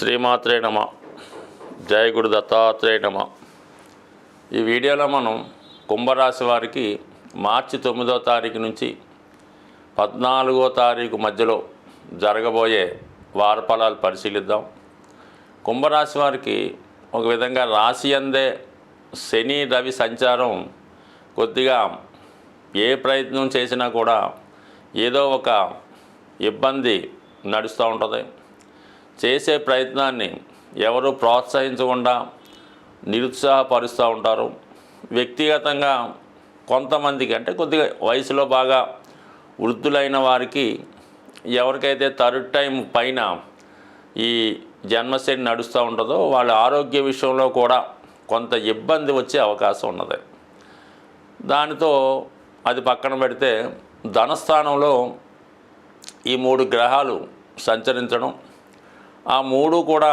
శ్రీమాత్రే నమ. జయ గురు దత్తాత్రేయ నమ. ఈ వీడియోలో మనం కుంభరాశి వారికి మార్చి 9వ తారీఖు నుంచి 14వ తారీఖు మధ్యలో జరగబోయే వార ఫలాలు పరిశీలిద్దాం. కుంభరాశి వారికి ఒక విధంగా రాశి అందే శని రవి సంచారం కొద్దిగా ఏ ప్రయత్నం చేసినా కూడా ఏదో ఒక ఇబ్బంది నడుస్తూ ఉంటుంది. చేసే ప్రయత్నాన్ని ఎవరు ప్రోత్సహించకుండా నిరుత్సాహపరుస్తూ ఉంటారు. వ్యక్తిగతంగా కొంతమందికి అంటే కొద్దిగా వయసులో బాగా వృద్ధులైన వారికి ఎవరికైతే థర్డ్ టైం పైన ఈ జన్మశని నడుస్తూ ఉంటుందో వాళ్ళ ఆరోగ్య విషయంలో కూడా కొంత ఇబ్బంది వచ్చే అవకాశం ఉన్నది. దానితో అది పక్కన పెడితే ధనస్థానంలో ఈ 3 గ్రహాలు సంచరించడం, ఆ 3 కూడా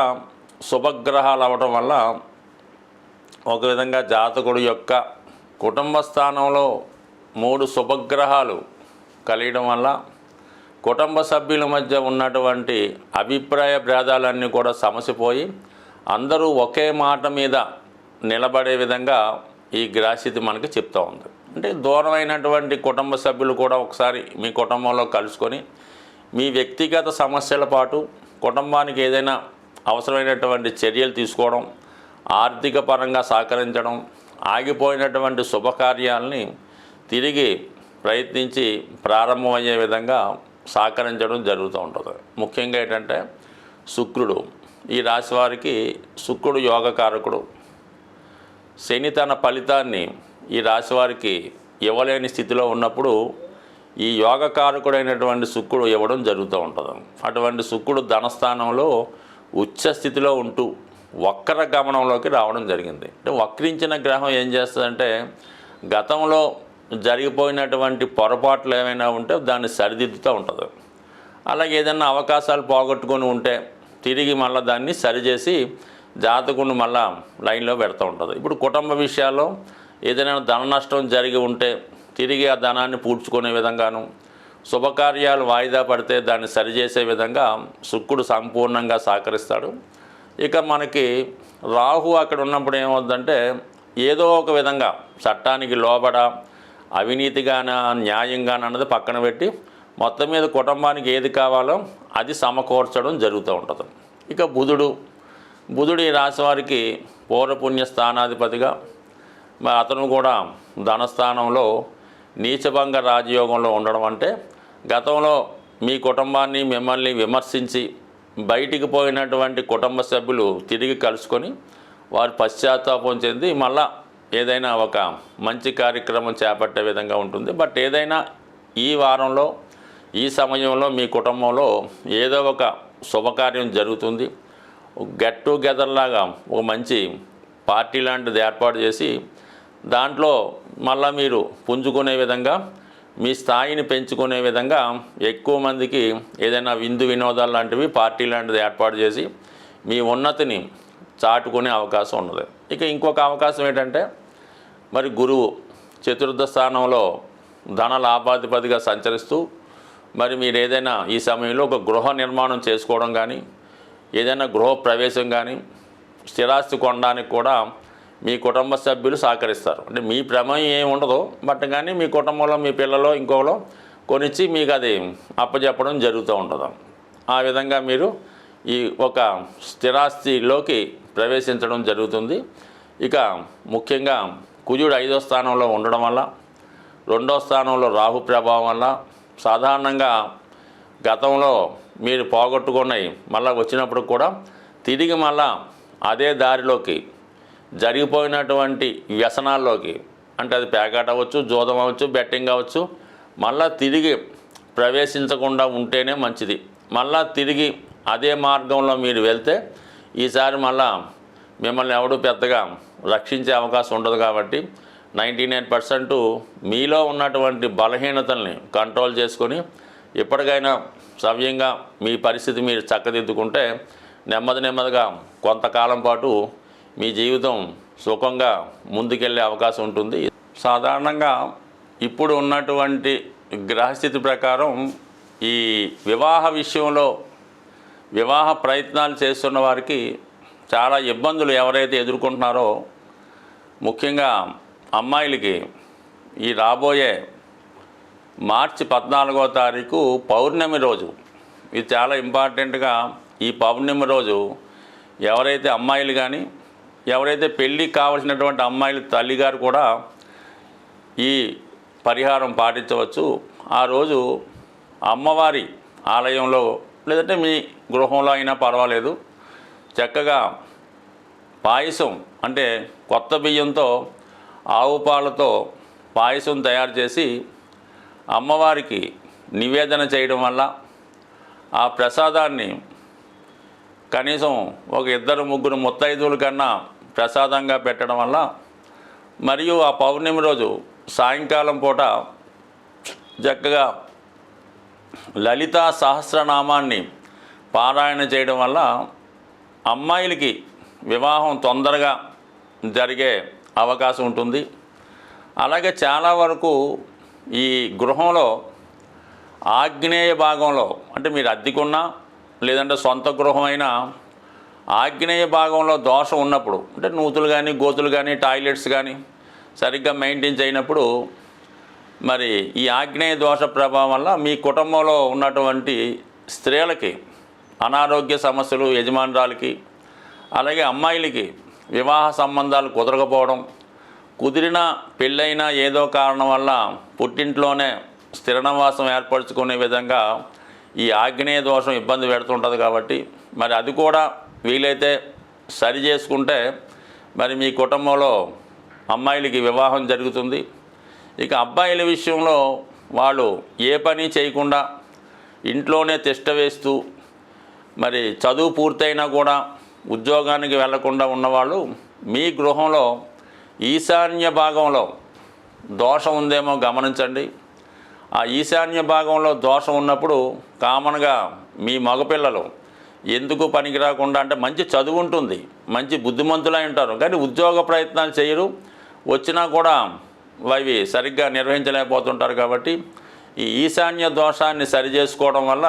శుభగ్రహాలు అవ్వడం వల్ల ఒక విధంగా జాతకుడు యొక్క కుటుంబ స్థానంలో 3 శుభగ్రహాలు కలియడం వల్ల కుటుంబ సభ్యుల మధ్య ఉన్నటువంటి అభిప్రాయ భేదాలన్నీ కూడా సమసిపోయి అందరూ ఒకే మాట మీద నిలబడే విధంగా ఈ గ్రహస్థితి మనకి చెప్తూ ఉంది. అంటే దూరమైనటువంటి కుటుంబ సభ్యులు కూడా ఒకసారి మీ కుటుంబంలో కలుసుకొని మీ వ్యక్తిగత సమస్యల పాటు కుటుంబానికి ఏదైనా అవసరమైనటువంటి చర్యలు తీసుకోవడం, ఆర్థిక పరంగా సహకరించడం, ఆగిపోయినటువంటి శుభకార్యాలని తిరిగి ప్రయత్నించి ప్రారంభమయ్యే విధంగా సహకరించడం జరుగుతూ ఉంటుంది. ముఖ్యంగా ఏంటంటే శుక్రుడు, ఈ రాశి వారికి శుక్రుడు యోగకారకుడు. శని తన ఫలితాన్ని ఈ రాశి వారికి ఇవ్వలేని స్థితిలో ఉన్నప్పుడు ఈ యోగకారకుడైనటువంటి శుక్రుడు ఇవ్వడం జరుగుతూ ఉంటుంది. అటువంటి శుక్రుడు ధనస్థానంలో ఉచ్చ స్థితిలో ఉంటూ వక్ర గమనంలోకి రావడం జరిగింది. అంటే వక్రించిన గ్రహం ఏం చేస్తుందంటే గతంలో జరిగిపోయినటువంటి పొరపాట్లు ఏమైనా ఉంటే దాన్ని సరిదిద్దుతూ ఉంటుంది. అలాగే ఏదైనా అవకాశాలు పోగొట్టుకొని ఉంటే తిరిగి మళ్ళీ దాన్ని సరిచేసి జాతకుడిని మళ్ళా లైన్లో పెడుతూ ఉంటుంది. ఇప్పుడు కుటుంబ విషయాల్లో ఏదైనా ధన నష్టం జరిగి ఉంటే తిరిగి ఆ ధనాన్ని పూడ్చుకునే విధంగాను, శుభకార్యాలు వాయిదా పడితే దాన్ని సరిచేసే విధంగా శుక్రుడు సంపూర్ణంగా సహకరిస్తాడు. ఇక మనకి రాహు అక్కడ ఉన్నప్పుడు ఏమవుతుందంటే ఏదో ఒక విధంగా చట్టానికి లోబడ అవినీతిగాన న్యాయంగాన అన్నది పక్కన పెట్టి మొత్తం మీద కుటుంబానికి ఏది కావాలో అది సమకూర్చడం జరుగుతూ ఉంటుంది. ఇక బుధుడు ఈ రాశి వారికి పూర్వపుణ్య స్థానాధిపతిగా, అతను కూడా ధనస్థానంలో నీచభంగ రాజయోగంలో ఉండడం అంటే గతంలో మీ కుటుంబాన్ని మిమ్మల్ని విమర్శించి బయటికి పోయినటువంటి కుటుంబ సభ్యులు తిరిగి కలుసుకొని వారు పశ్చాత్తాపం చెంది మళ్ళా ఏదైనా ఒక మంచి కార్యక్రమం చేపట్టే విధంగా ఉంటుంది. బట్ ఏదైనా ఈ వారంలో ఈ సమయంలో మీ కుటుంబంలో ఏదో ఒక శుభకార్యం జరుగుతుంది. గెట్ టుగెదర్ లాగా ఒక మంచి పార్టీ లాంటిది ఏర్పాటు చేసి దాంట్లో మళ్ళీ మీరు పుంజుకునే విధంగా మీ స్థాయిని పెంచుకునే విధంగా ఎక్కువ మందికి ఏదైనా విందు వినోదాలు లాంటివి పార్టీ లాంటిది ఏర్పాటు చేసి మీ ఉన్నతిని చాటుకునే అవకాశం ఉన్నది. ఇక ఇంకొక అవకాశం ఏంటంటే మరి గురువు చతుర్థ స్థానంలో ధన లాభాధిపతిగా సంచరిస్తూ మరి మీరు ఏదైనా ఈ సమయంలో ఒక గృహ నిర్మాణం చేసుకోవడం కానీ, ఏదైనా గృహ ప్రవేశం కానీ, స్థిరాస్తి కొనడానికి కూడా మీ కుటుంబ సభ్యులు సహకరిస్తారు. అంటే మీ ప్రమేయం ఏమి ఉండదు, బట్ కానీ మీ కుటుంబంలో మీ పిల్లలో ఇంకోలో కొనిచ్చి మీకు అది అప్పచెప్పడం జరుగుతూ ఉంటుంది. ఆ విధంగా మీరు ఈ ఒక స్థిరాస్తిలోకి ప్రవేశించడం జరుగుతుంది. ఇక ముఖ్యంగా కుజుడు 5వ స్థానంలో ఉండడం వల్ల, 2వ స్థానంలో రాహు ప్రభావం వల్ల సాధారణంగా గతంలో మీరు పోగొట్టుకున్నవి మళ్ళీ వచ్చినప్పుడు కూడా తిరిగి మళ్ళా అదే దారిలోకి జరిగిపోయినటువంటి వ్యసనాల్లోకి, అంటే అది పేకాట అవ్వచ్చు, జూదం అవ్వచ్చు, బెట్టింగ్ అవ్వచ్చు, మళ్ళా తిరిగి ప్రవేశించకుండా ఉంటేనే మంచిది. మళ్ళా తిరిగి అదే మార్గంలో మీరు వెళ్తే ఈసారి మళ్ళా మిమ్మల్ని ఎవడు పెద్దగా రక్షించే అవకాశం ఉండదు. కాబట్టి 99% మీలో ఉన్నటువంటి బలహీనతల్ని కంట్రోల్ చేసుకొని ఎప్పటికైనా సవ్యంగా మీ పరిస్థితి మీరు చక్కదిద్దుకుంటే నెమ్మదిగా కొంతకాలం పాటు మీ జీవితం సుఖంగా ముందుకెళ్ళే అవకాశం ఉంటుంది. సాధారణంగా ఇప్పుడు ఉన్నటువంటి గ్రహస్థితి ప్రకారం ఈ వివాహ విషయంలో వివాహ ప్రయత్నాలు చేస్తున్న వారికి చాలా ఇబ్బందులు ఎవరైతే ఎదుర్కొంటున్నారో, ముఖ్యంగా అమ్మాయిలకి ఈ రాబోయే మార్చి 14వ తారీఖు పౌర్ణమి రోజు, ఇది చాలా ఇంపార్టెంట్గా. ఈ పౌర్ణమి రోజు ఎవరైతే అమ్మాయిలు కానీ, ఎవరైతే పెళ్ళికి కావలసినటువంటి అమ్మాయిల తల్లిగారు కూడా ఈ పరిహారం పాటించవచ్చు. ఆ రోజు అమ్మవారి ఆలయంలో లేదంటే మీ గృహంలో అయినా పర్వాలేదు, చక్కగా పాయసం అంటే కొత్త బియ్యంతో ఆవు పాలతో పాయసం తయారు చేసి అమ్మవారికి నివేదన చేయడం వల్ల ఆ ప్రసాదాన్ని కనీసం ఒక 2-3 ముత్తైదువుల కన్నా ప్రసాదంగా పెట్టడం వల్ల, మరియు ఆ పౌర్ణమి రోజు సాయంకాలం పూట చక్కగా లలితా సహస్రనామాన్ని పారాయణ చేయడం వల్ల అమ్మాయిలకి వివాహం తొందరగా జరిగే అవకాశం ఉంటుంది. అలాగే చాలా వరకు ఈ గృహంలో ఆగ్నేయ భాగంలో, అంటే మీరు అద్దెకున్నా లేదంటే సొంత గృహమైనా ఆగ్నేయ భాగంలో దోషం ఉన్నప్పుడు, అంటే నూతులు కానీ గోతులు కానీ టాయిలెట్స్ కానీ సరిగ్గా మెయింటైన్ చేయనప్పుడు, మరి ఈ ఆగ్నేయ దోష ప్రభావం వల్ల మీ కుటుంబంలో ఉన్నటువంటి స్త్రీలకి అనారోగ్య సమస్యలు, యజమానురాలకి అలాగే అమ్మాయిలకి వివాహ సంబంధాలు కుదరకపోవడం, కుదిరిన పెళ్ళైనా ఏదో కారణం వల్ల పుట్టింట్లోనే స్థిర నివాసం ఏర్పరచుకునే విధంగా ఈ ఆగ్నేయ దోషం ఇబ్బంది పెడుతుంటుంది. కాబట్టి మరి అది కూడా వీలైతే సరి చేసుకుంటే మరి మీ కుటుంబంలో అమ్మాయిలకి వివాహం జరుగుతుంది. ఇక అబ్బాయిల విషయంలో వాళ్ళు ఏ పని చేయకుండా ఇంట్లోనే తిష్ట వేస్తూ, మరి చదువు పూర్తయినా కూడా ఉద్యోగానికి వెళ్లకుండా ఉన్నవాళ్ళు మీ గృహంలో ఈశాన్య భాగంలో దోషం ఉందేమో గమనించండి. ఆ ఈశాన్య భాగంలో దోషం ఉన్నప్పుడు కామన్గా మీ మగపిల్లలు ఎందుకు పనికి రాకుండా, అంటే మంచి చదువు ఉంటుంది, మంచి బుద్ధిమంతులై ఉంటారు, కానీ ఉద్యోగ ప్రయత్నాలు చేయరు, వచ్చినా కూడా అవి సరిగ్గా నిర్వహించలేకపోతుంటారు. కాబట్టి ఈ ఈశాన్య దోషాన్ని సరి చేసుకోవడం వల్ల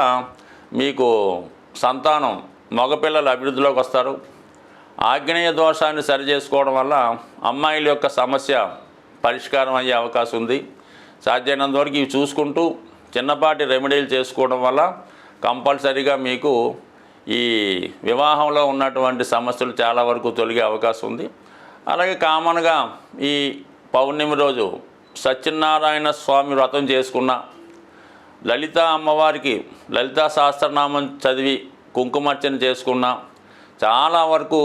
మీకు సంతానం మగపిల్లలు అభివృద్ధిలోకి వస్తారు. ఆగ్నేయ దోషాన్ని సరి చేసుకోవడం వల్ల అమ్మాయిల యొక్క సమస్య పరిష్కారం అయ్యే అవకాశం ఉంది. సాధ్యమైనంత వరకు ఇవి చూసుకుంటూ చిన్నపాటి రెమెడీలు చేసుకోవడం వల్ల కంపల్సరీగా మీకు ఈ వివాహంలో ఉన్నటువంటి సమస్యలు చాలా వరకు తొలగే అవకాశం ఉంది. అలాగే కామన్గా ఈ పౌర్ణమి రోజు సత్యనారాయణ స్వామి వ్రతం చేసుకున్న, లలితా అమ్మవారికి లలితా సహస్రనామం చదివి కుంకుమార్చన చేసుకున్న చాలా వరకు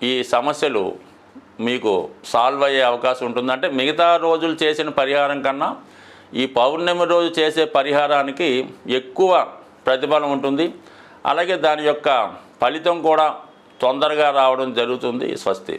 ఈ సమస్యలు మీకు సాల్వ్ అయ్యే అవకాశం ఉంటుంది. అంటే మిగతా రోజులు చేసిన పరిహారం కన్నా ఈ పౌర్ణమి రోజు చేసే పరిహారానికి ఎక్కువ ప్రతిఫలం ఉంటుంది. అలాగే దాని యొక్క ఫలితం కూడా తొందరగా రావడం జరుగుతుంది. స్వస్తి.